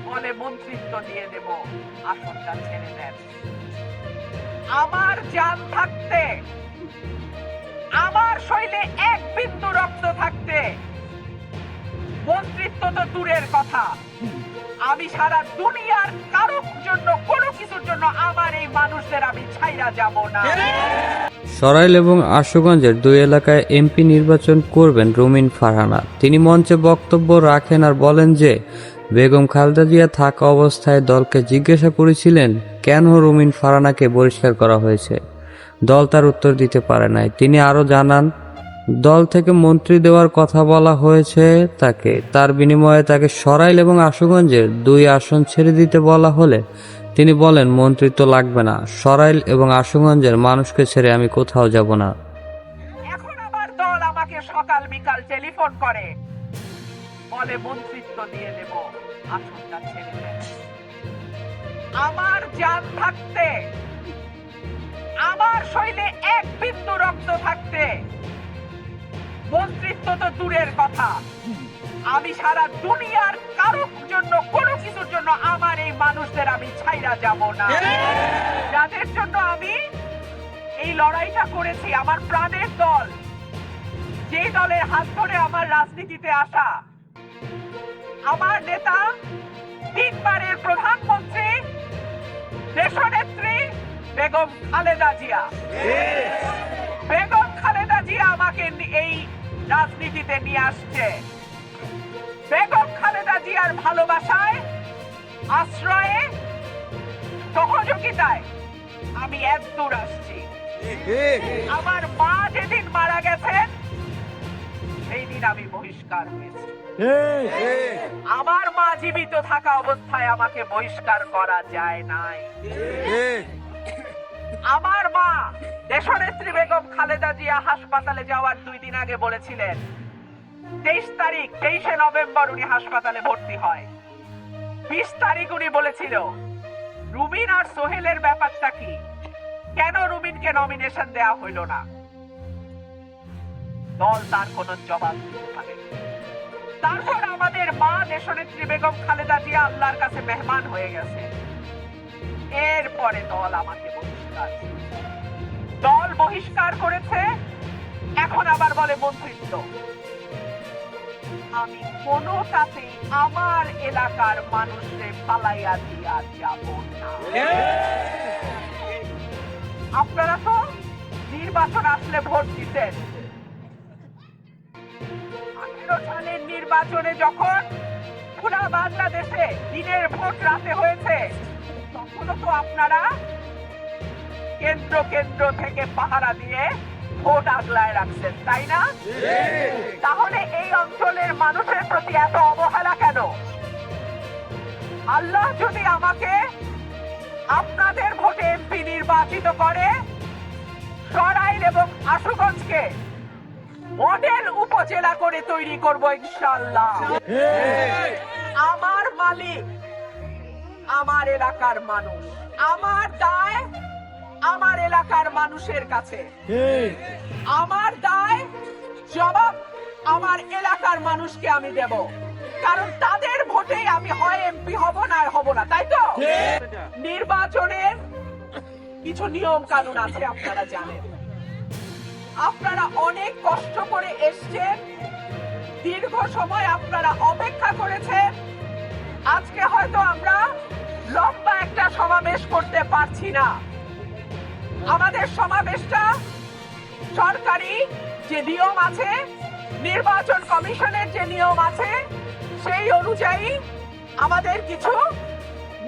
বলে মন্ত্রিত্ব দিয়ে দেব, আসনটা ছেড়ে দেন। আমার জান থাকতে, আমার শরীরে এক বিন্দু রক্ত থাকতে মন্ত্রিত্ব তো দূরের কথা, আমি সারা দুনিয়ার কারোর জন্য কোনো কিছুর জন্য আমার এই মানুষদের আমি ছাইরা যাব না। সরাইল এবং আশুগঞ্জের দুই এলাকায় এমপি নির্বাচন করবেন রুমিন ফারহানা। তিনি মঞ্চে বক্তব্য রাখেন আর বলেন যে বেগম খালেদা জিয়া থাকা অবস্থায় দলকে জিজ্ঞাসা করেছিলেন কেন রুমিন ফারহানাকে বহিষ্কার করা হয়েছে। দল তার উত্তর দিতে পারে নাই। তিনি আরও জানান, দল থেকে মন্ত্রী দেওয়ার কথা বলা হয়েছে তাকে, তার বিনিময়ে তাকে সরাইল এবং আশুগঞ্জের 2 আসন ছেড়ে দিতে বলা হলে তিনি বলেন মন্ত্রিত্ব লাগবে না, সরাইল এবং আশুগঞ্জের মানুষকে ছেড়ে আমি কোথাও যাব না। এখন আমার দল আমাকে সকাল বিকাল টেলিফোন করে, বলে মন্ত্রিত্ব দিয়ে দেব, আসনটা ছেড়ে দেন। আমার জান থাকতে, আমার শরীরে এক বিন্দু রক্ত থাকতে মন্ত্রিত্ব তো দূরের কথা, আমি সারা দুনিয়ার কারোর জন্য কোনো কিছুর জন্য আমার এই মানুষদের আমি ছাইরা যাব না। যাদের জন্য আমি এই লড়াইটা করেছি, আমার প্রাণের দল, যে দলের হাত ধরে আমার রাজনীতিতে আসা, আমার নেতা, 3 বারের প্রধানমন্ত্রী, দেশনেত্রী বেগম খালেদা জিয়া। বেগম খালেদা জিয়া আমাকে এই রাজনীতিতে নিয়ে আসছে। বেগম খালেদা জিয়ার ভালোবাসায়, আশ্রয়ে, সহযোগিতায় আমি এতদূর আসছি। আমার মা যেদিন মারা গেছেন সেই দিন আমি বহিষ্কার হয়েছি। আমার মা জীবিত থাকা অবস্থায় আমাকে বহিষ্কার করা যায় নাই। আমার মা দেশনেত্রী বেগম খালেদা জিয়া হাসপাতালে যাওয়ার 2 দিন আগে বলেছিলেন, 23 নভেম্বর উনি হাসপাতালে ভর্তি হয়। 20 তারিখ উনি বলেছিল রুমিন আর সোহেলের ব্যাপারটা কি, কেন রুমিনকে নমিনেশন দেয়া হইল না। দল তার কোন জবাব দিতে পারে। তারপর আমাদের মা দেশনেত্রী বেগম খালেদা জিয়া আল্লাহর কাছে মেহমান হয়ে গেছে। এরপরে দল আমাকে বহিষ্কার করেছে, এখন আবার বলে মন্ত্রিত্ব। আমি কোনোটাতেই আমার এলাকার মানুষকে পালাইয়া দিয়া যাব না। আপনারা তো নির্বাচন আসলে ভোট দিতেন। 18 সালের নির্বাচনে যখন পুরা বাংলাদেশে দিনের ভোট রাতে হয়েছে, তখনও তো আপনারা কেন্দ্র কেন্দ্র থেকে পাহারা দিয়ে ভোট আগলায় রাখছেন, তাই না? তাহলে এই অঞ্চলের মানুষের প্রতি এত অবহেলা কেন? আল্লাহ যদি আমাকে আপনাদের ভোটে এমপি নির্বাচিত করে, সরাইল এবং আশুগঞ্জকে মডেল উপজেলা করে তৈরি করব ইনশাআল্লাহ। আমার মালিক আমার এলাকার মানুষ, আমার দায় আমার এলাকার মানুষের কাছে, আমার দায় জবাব আমার এলাকার মানুষকে আমি দেব, কারণ তাদের ভোটে আমি হয় এমপি হব না হব না, তাই তো? নির্বাচনের কিছু নিয়ম কানুন আছে, আপনারা জানেন। আপনারা অনেক কষ্ট করে এসছেন, দীর্ঘ সময় আপনারা অপেক্ষা করেছেন। আজকে হয়তো আমরা লম্বা একটা সমাবেশ করতে পারছি না। আমাদের সমাবেশটা সরকারি যে নিয়ম আছে, নির্বাচন কমিশনের যে নিয়ম আছে, সেই অনুযায়ী আমাদের কিছু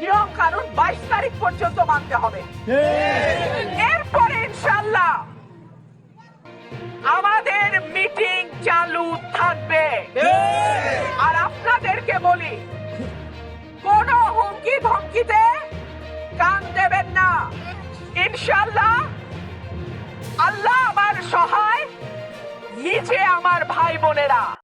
নিয়ম কানুন 22 তারিখ পর্যন্ত মানতে হবে। এরপরে ইনশাআল্লাহ আমাদের মিটিং চালু থাকবে। আর আপনাদেরকে বলি, কোন হুমকি ধমকিতে কান দেবেন না। ইনশাআল্লাহ আল্লাহ আমার সহায়, নিচে আমার ভাই বোনেরা।